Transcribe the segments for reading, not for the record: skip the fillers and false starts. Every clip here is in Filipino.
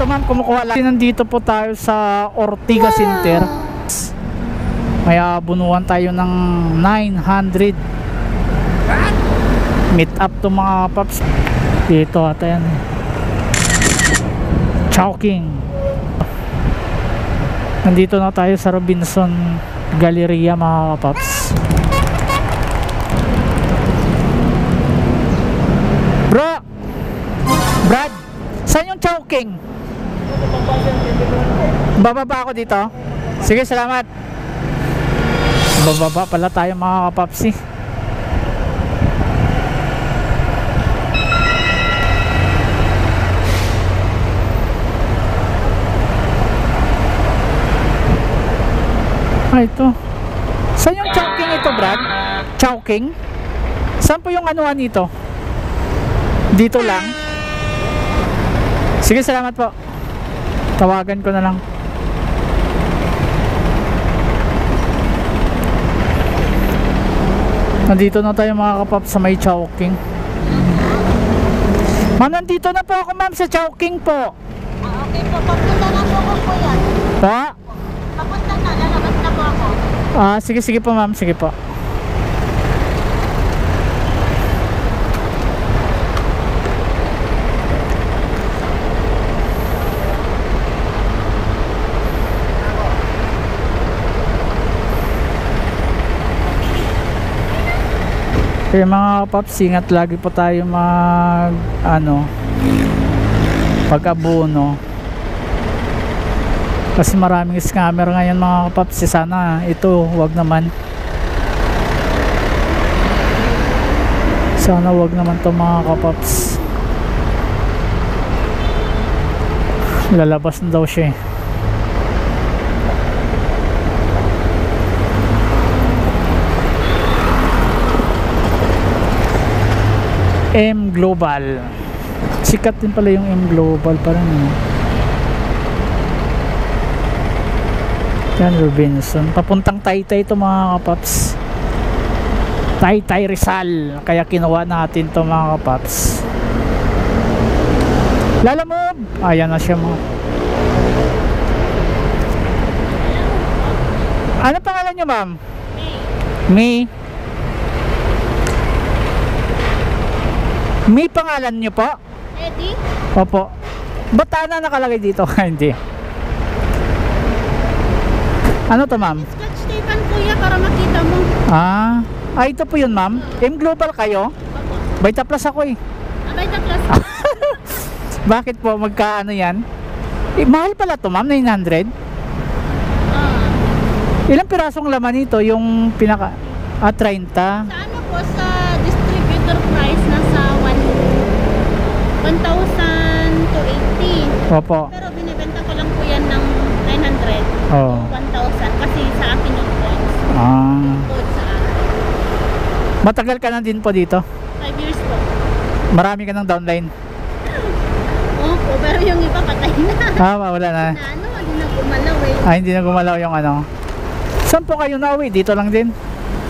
ma'am, kumukuha lang. Nandito po tayo sa Ortiga Center. May abunuan tayo ng 900. Meet up to mga paps. Dito ata yan eh. Chowking. Nandito na tayo sa Robinson Galleria mga paps. Bro! Brad! Saan yung Chowking? Bababa ako dito. Sige, salamat. Bababa pala tayo mga kapapsi. Ito. Saan yung Chowking ito, Brad? Chowking? Saan po yung anuhan nito? Dito lang? Sige, salamat po. Tawagan ko na lang. Nandito na tayo mga kapap sa may Chowking. Ma'am, nandito na po ako ma'am sa Chowking po. Okay po, papunta na po ko yan. Pa? Papunta na, lalabas na po ako. Sige, sige po ma'am, sige po. Kaya mga paps, ingat lagi po tayo mag pag-abono kasi maraming scammer ngayon mga paps. Sana ito wag naman, sana wag naman to mga kapaps. Lalabas na daw siya eh. M Global, sikat din pala yung M Global parang yan. Robinson, papuntang Taytay ito mga kapaps. Taytay Rizal, kaya kinuha natin to mga kapaps. Lalamove, ayan na siya mga. Ano pangalan nyo ma'am? May. May pangalan nyo po? Eddie? Opo. Ba't Ana nakalagay dito? Hindi. Ano to ma'am? Scotch tapean kuya para makita mo. Ito po yun ma'am. M Global kayo? Opo. Vita Plus ako eh. Abay ta plus. Bakit po? Magkaano yan? Mahal pala to ma'am, 900? Ilang pirasong laman nito? Yung pinaka 30? Sa ano po, sa distributor price nasa 1,000 to 80. Opo. Pero binibenta ko lang po yan ng 900 Oh. 1,000 kasi sa akin yung points. Code sa akin. Matagal ka na din po dito? 5 years po. Marami ka ng downline? Opo, pero yung iba patay na. Wala na. Na ano, hindi na gumalaw eh. Hindi na gumalaw yung ano. Saan po kayo nauwi? Dito lang din?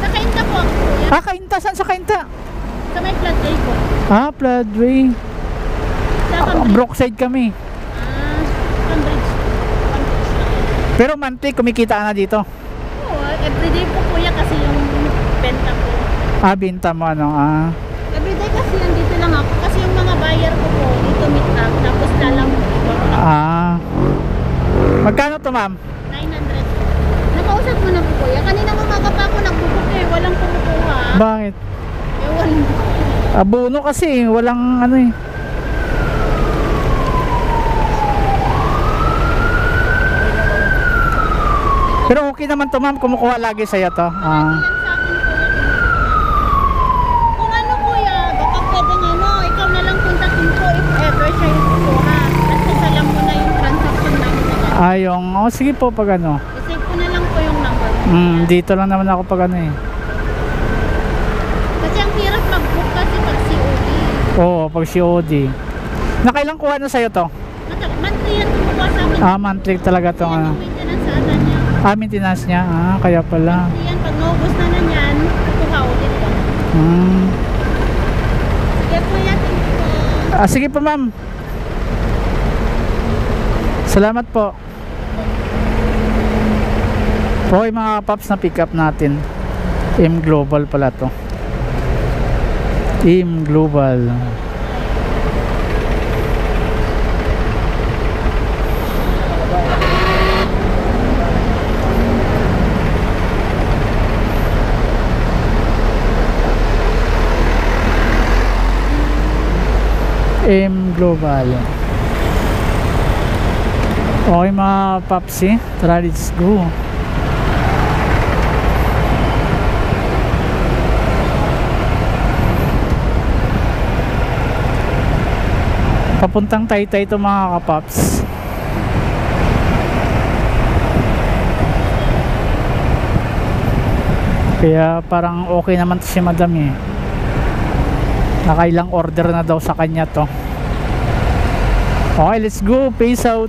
Sa Kainta po, kuya. Kainta? Saan sa Kainta? Sa may Floodway po. Floodway. Sa Cambridge. Brookside kami. Cambridge. Pero monthly kumikita na dito? Oo, everyday po kuya kasi yung benta ko. Binta mo ano? Everyday kasi nandito lang ako kasi yung mga buyer ko po dito meet up tapos lalang po. Magkano to ma'am? 900. Nakausap mo na po kuya. Kanina umaga pa ako nagbubuk eh. Walang kumukuha. Bakit? Ewan. Abono kasi walang ano eh. Pero okay naman to ma'am, kumukuha lagi sa'yo to. Ilan sa akin kuya. Kung ano kuya, baka pwedeng ano, ikaw na lang kontakin ko if ever siya yung kukuha. Kasi salam mo na yung transaction namin na sige po pag ano. I-save ko na lang po yung number mo. Dito lang naman ako pag ano eh. Kasi ang hirap mag-book kasi pag COD. Oo, pag COD. Nakailang kuha na sa'yo to? Monthly yan kumukuha sa amin. Monthly talaga to ano. Maintenance sa ata niya. Maintenance niya. Kaya pala. Monthly yan. Pag naubos na yan, kukuha ulit ko. Sige po ma'am. Salamat po. Okay mga kapaps, na pick up natin. M Global pala to. M Global. M Global. Okay mga papsi, tara let's go. Papuntang Taytay ito mga kapaps. Kaya parang okay naman to si madam eh. Nakailang order na daw sa kanya to. Okay, let's go. Peace out.